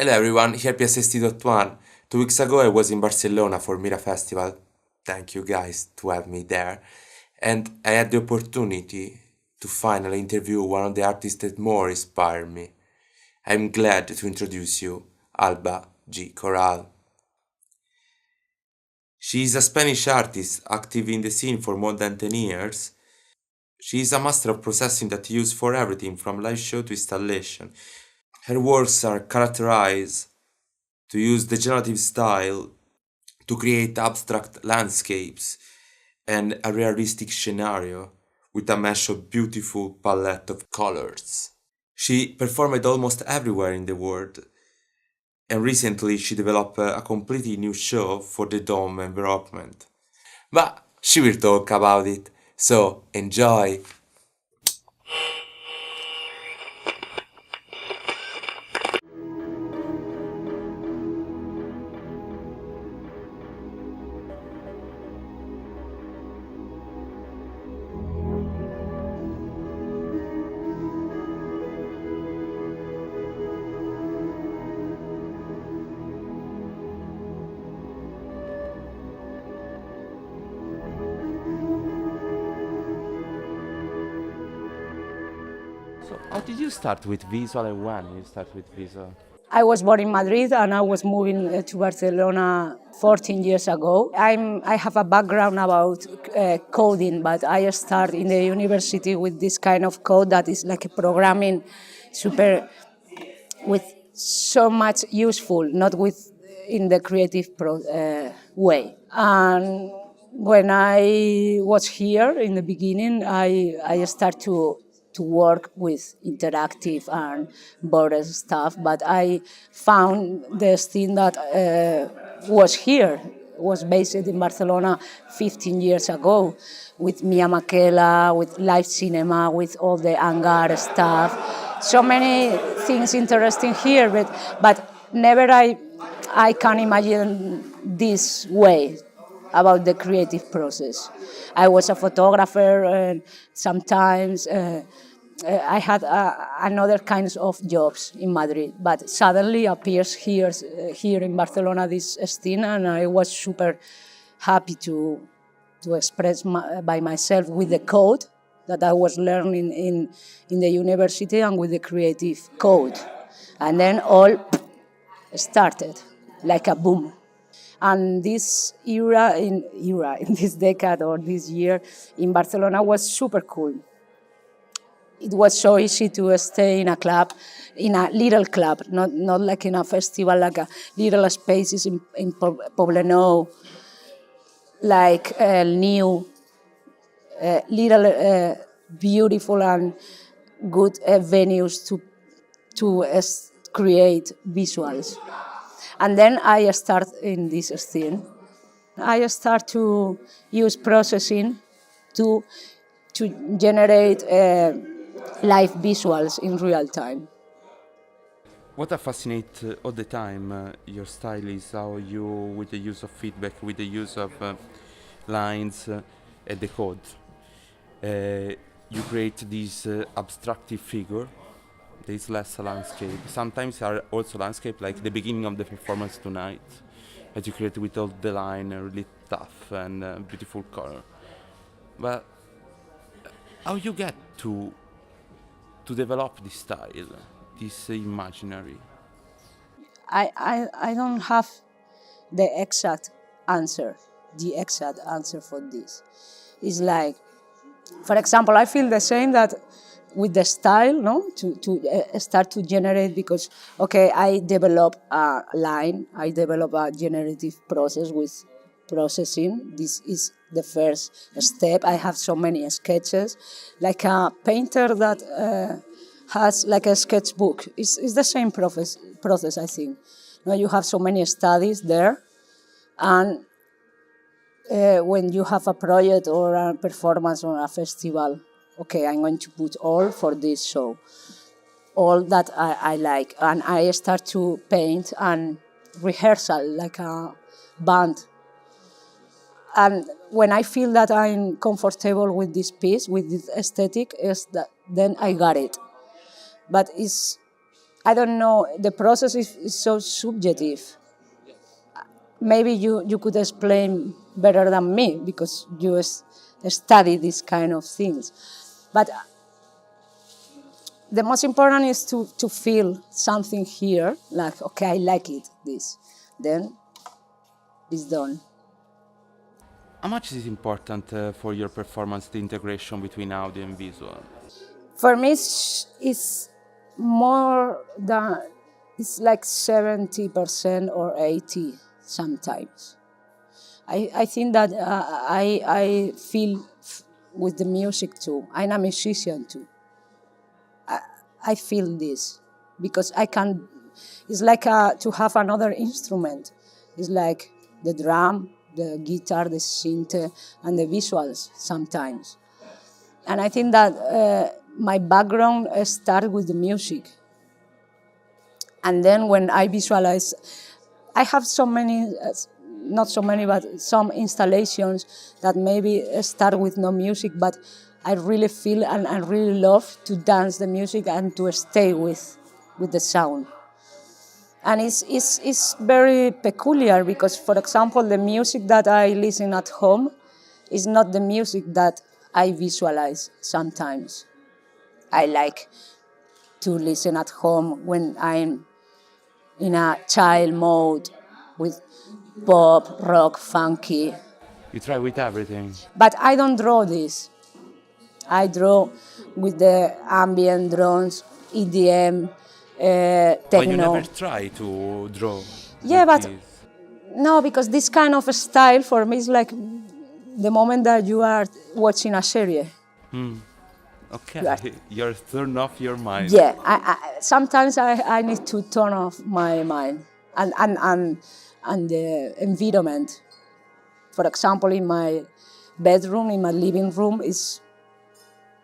Hello everyone, here psst.one. 2 weeks ago I was in Barcelona for Mira Festival. Thank you guys to have me there. And I had the opportunity to finally interview one of the artists that more inspired me. I'm glad to introduce you, Alba G. Corral. She is a Spanish artist active in the scene for more than 10 years. She is a master of processing that used for everything from live show to installation. Her works are characterized to use the generative style to create abstract landscapes and a realistic scenario with a mesh of beautiful palette of colors. She performed almost everywhere in the world, and recently she developed a completely new show for the dome environment. But she will talk about it, so enjoy! So how did you start with visual and when you start with visual? I was born in Madrid and I was moving to Barcelona 14 years ago. I have a background about coding, but I started in the university with this kind of code that is like a programming super with so much useful, not with in the creative way. And when I was here in the beginning, I started to work with interactive and border stuff, but I found this thing that was here, was based in Barcelona 15 years ago with Mia Makela, with live cinema, with all the hangar stuff. So many things interesting here, but never I can imagine this way about the creative process. I was a photographer and sometimes I had another kinds of jobs in Madrid, but suddenly appears here in Barcelona this scene, and I was super happy to express by myself with the code that I was learning in the university and with the creative code. And then all started like a boom. And this in this decade or this year in Barcelona was super cool. It was so easy to stay in a club, in a little club, not like in a festival, like a little spaces in Poblenou, like new, little beautiful and good venues to create visuals. And then I start in this scene. I start to use processing to generate live visuals in real time. What I fascinate all the time your style is how you, with the use of feedback, with the use of lines and the code, you create this abstractive figure. There is less a landscape. Sometimes are also landscape, like the beginning of the performance tonight, as you create with all the line, really tough and beautiful color. But how you get to develop this style, this imaginary? I don't have the exact answer, for this. It's like, for example, I feel the same that with the style, no, to start to generate because, okay, I develop a line, I develop a generative process with processing. This is the first step. I have so many sketches, like a painter that has like a sketchbook. It's the same process, I think. Now you have so many studies there, and when you have a project or a performance or a festival, okay, I'm going to put all for this show, all that I like. And I start to paint and rehearsal like a band. And when I feel that I'm comfortable with this piece, with this aesthetic, is that then I got it. But I don't know, the process is so subjective. Maybe you could explain better than me because you study these kind of things. But the most important is to feel something here, like, okay, I like it, this. Then it's done. How much is important for your performance the integration between audio and visual? For me, it's more than, it's like 70% or 80 sometimes. I think that I feel with the music too. I'm a musician too. I feel this because I can, it's like to have another instrument. It's like the drum, the guitar, the synth, and the visuals sometimes. And I think that my background starts with the music. And then when I visualize, I have so many, not so many, but some installations that maybe start with no music, but I really feel and I really love to dance the music and to stay with the sound. And it's very peculiar because, for example, the music that I listen at home is not the music that I visualize sometimes. I like to listen at home when I'm in a child mode with pop, rock, funky. You try with everything. But I don't draw this. I draw with the ambient drones, EDM, But you never techno. try to draw Yeah, with but this. no, because this kind of style for me is like the moment that you are watching a series. Okay, You are, you're turn off your mind. yeah, sometimes I need to turn off my mind and the environment. For example, in my bedroom, in my living room, is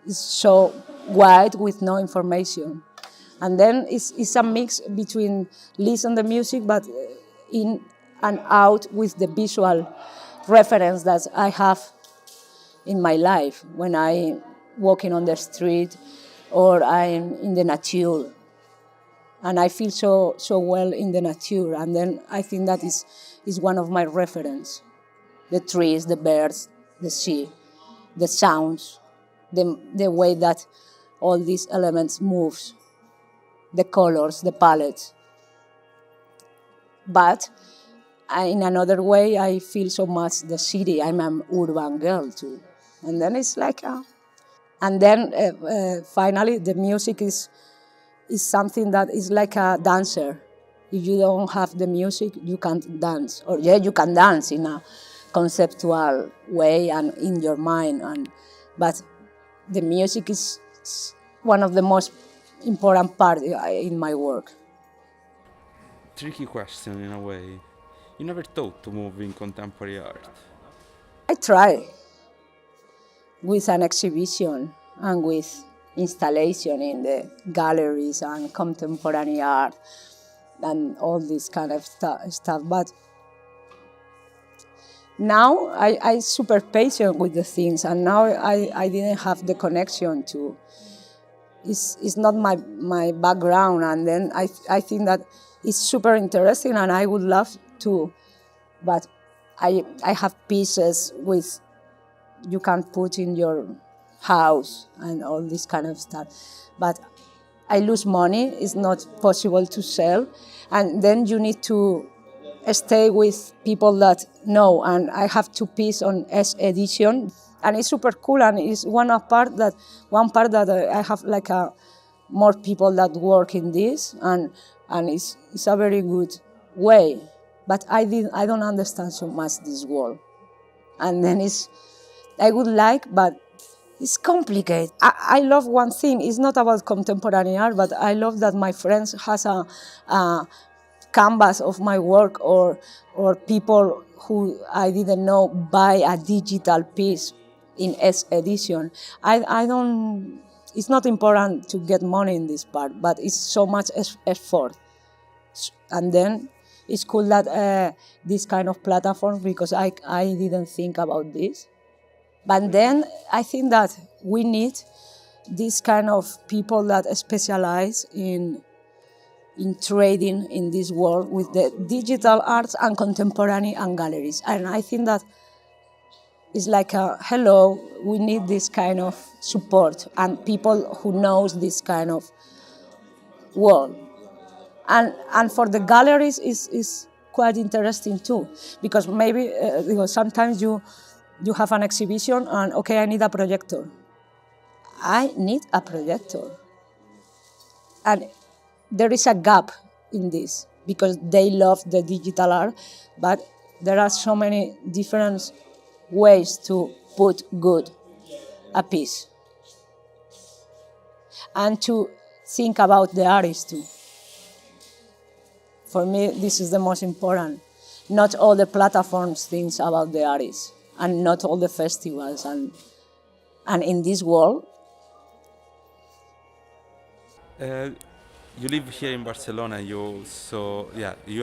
so white with no information. And then it's a mix between listen the music, but in and out with the visual reference that I have in my life when I'm walking on the street or I'm in the nature. And I feel so well in the nature. And then I think that is one of my reference. The trees, the birds, the sea, the sounds, the way that all these elements moves, the colors, the palettes. But in another way, I feel so much the city. I'm an urban girl too. And then it's like, and then finally the music is something that is like a dancer. If you don't have the music, you can't dance. Or yeah, you can dance in a conceptual way and in your mind. But the music is one of the most important part in my work. Tricky question in a way. You never thought to move in contemporary art. I try with an exhibition and with installation in the galleries and contemporary art and all this kind of stuff. But now I super patient with the things, and now I didn't have the connection to. It's not my background, and then I think that it's super interesting, and I would love to, but I have pieces with you can put in your house and all this kind of stuff, but I lose money. It's not possible to sell, and then you need to stay with people that know. And I have two pieces on S edition, and it's super cool. And it's one part that I have like a more people that work in this, and it's a very good way. But I don't understand so much this world, and then I would like, but it's complicated. I love one thing. It's not about contemporary art, but I love that my friends has a canvas of my work, or people who I didn't know buy a digital piece in S edition. I don't. It's not important to get money in this part, but it's so much effort. And then it's cool that this kind of platform, because I didn't think about this. But then I think that we need this kind of people that specialize in in trading in this world with the digital arts and contemporary and galleries. And I think that it's like hello, we need this kind of support and people who knows this kind of world. And for the galleries is quite interesting too, because maybe sometimes you have an exhibition and okay, I need a projector. I need a projector. And there is a gap in this because they love the digital art, but there are so many different ways to put good a piece and to think about the artist too. For me, this is the most important. Not all the platforms think about the artist, and not all the festivals, and in this world. You live here in Barcelona. You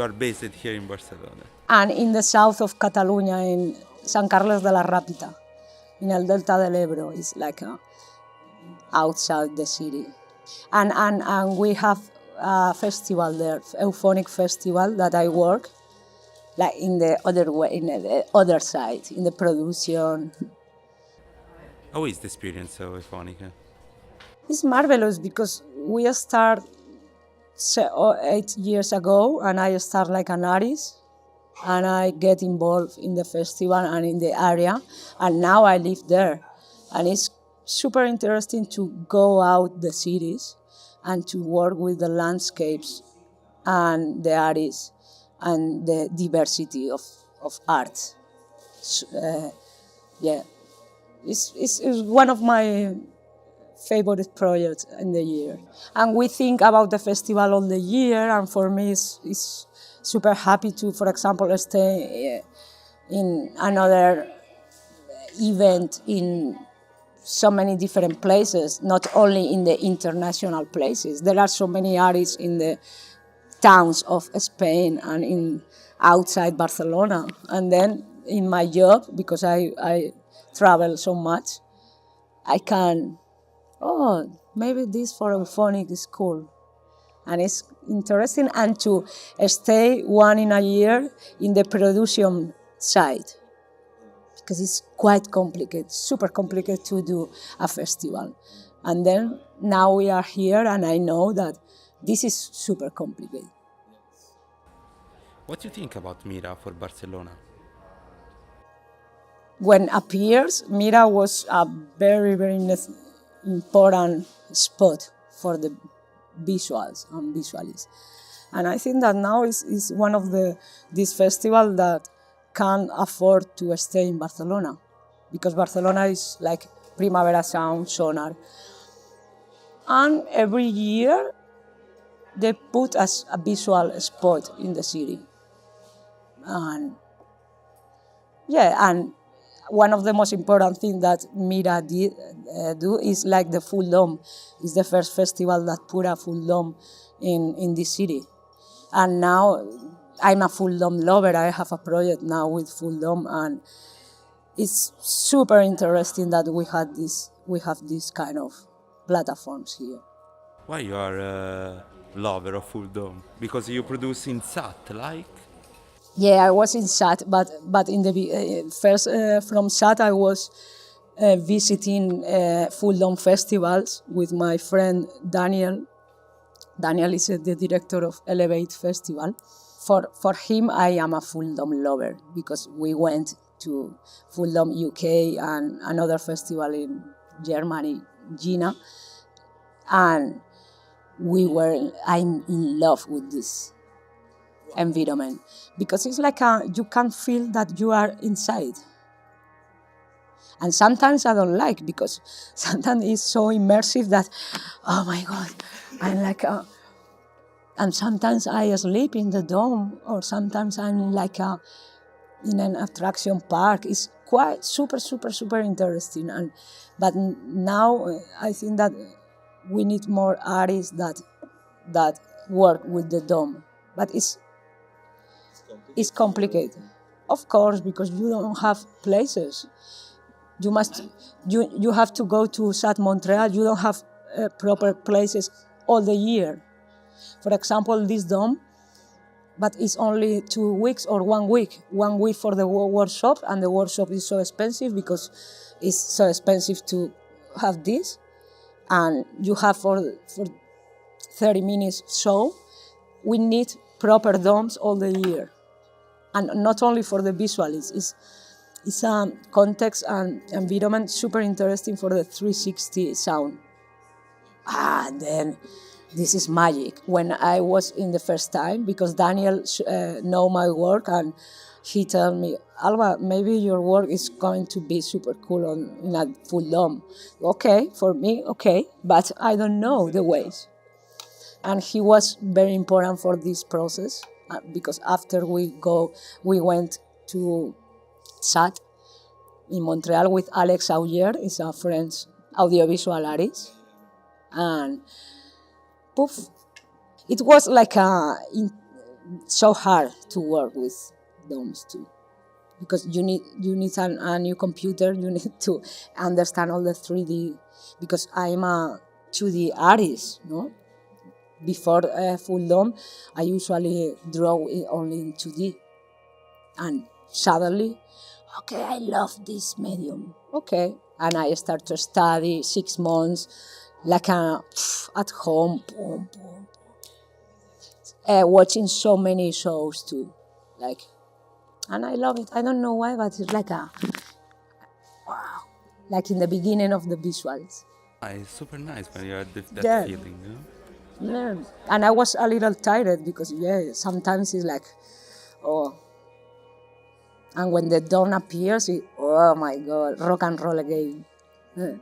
are based here in Barcelona. And in the south of Catalonia, in San Carles de la Ràpita, in el Delta del Ebro, it's like outside the city. And we have a festival there, euphonic festival that I work, like in the other way, in the other side, in the production. How is the experience of Euphonica? It's marvelous because we start 8 years ago, and I start like an artist, and I get involved in the festival and in the area, and now I live there, and it's super interesting to go out the cities and to work with the landscapes and the artists and the diversity of arts. It's one of my favorite projects in the year. And we think about the festival all the year, and for me it's super happy to, for example, stay in another event in so many different places, not only in the international places. There are so many artists in the towns of Spain and in outside Barcelona. And then in my job, because I travel so much, I can, maybe this for euphonic is cool. And it's interesting, and to stay one in a year in the production side, because it's quite complicated, super complicated to do a festival. And then now we are here, and I know that this is super complicated. What do you think about Mira for Barcelona? When appears, Mira was a very, very important spot for the visuals and visualists. And I think that now is one of this festival that can afford to stay in Barcelona, because Barcelona is like Primavera Sound, Sonar. And every year they put us a visual spot in the city. And one of the most important things that Mira do is like the Full Dome. It's the first festival that put a Full Dome in this city. And now I'm a Full Dome lover. I have a project now with Full Dome, and it's super interesting that we have this kind of platforms here. Why you are a lover of Full Dome? Because you produce in SAT, like? Yeah, I was in SAT, but in the first from SAT I was visiting Full Dome festivals with my friend Daniel. Daniel is the director of Elevate Festival. For him, I am a Full Dome lover, because we went to Full Dome UK and another festival in Germany, Jena, and I'm in love with this environment, because it's like you can feel that you are inside. And sometimes I don't like, because sometimes it's so immersive that, oh my God, I'm like, and sometimes I sleep in the dome, or sometimes I'm like in an attraction park. It's quite super, super, super interesting. But now I think that we need more artists that work with the dome. But it's complicated, of course, because you don't have places. You have to go to SAT Montreal. You don't have proper places all the year. For example, this dome, but it's only 2 weeks or 1 week. 1 week for the workshop, and the workshop is so expensive because it's so expensive to have this. And you have for 30 minutes show, we need proper domes all the year. And not only for the visual, it's a context and environment super interesting for the 360 sound. Then this is magic. When I was in the first time, because Daniel know my work, and he told me, Alba, maybe your work is going to be super cool in a full dome. Okay, for me, okay, but I don't know the ways. And he was very important for this process, because after we went to SAT in Montreal with Alex Auger, is a French audiovisual artist, and poof, it was like so hard to work with domes too, because you need a new computer, you need to understand all the 3D, because I'm a 2D artist, no? Before full dome, I usually draw it only in 2D. And suddenly, okay, I love this medium. Okay. And I start to study 6 months, like at home, boom, boom. Watching so many shows too. And I love it. I don't know why, but it's like wow. Like in the beginning of the visuals. It's super nice when you have that Yeah. feeling, you know? Yeah. And I was a little tired because, sometimes it's like, oh. And when the dawn appears, oh my God, rock and roll again. Yeah.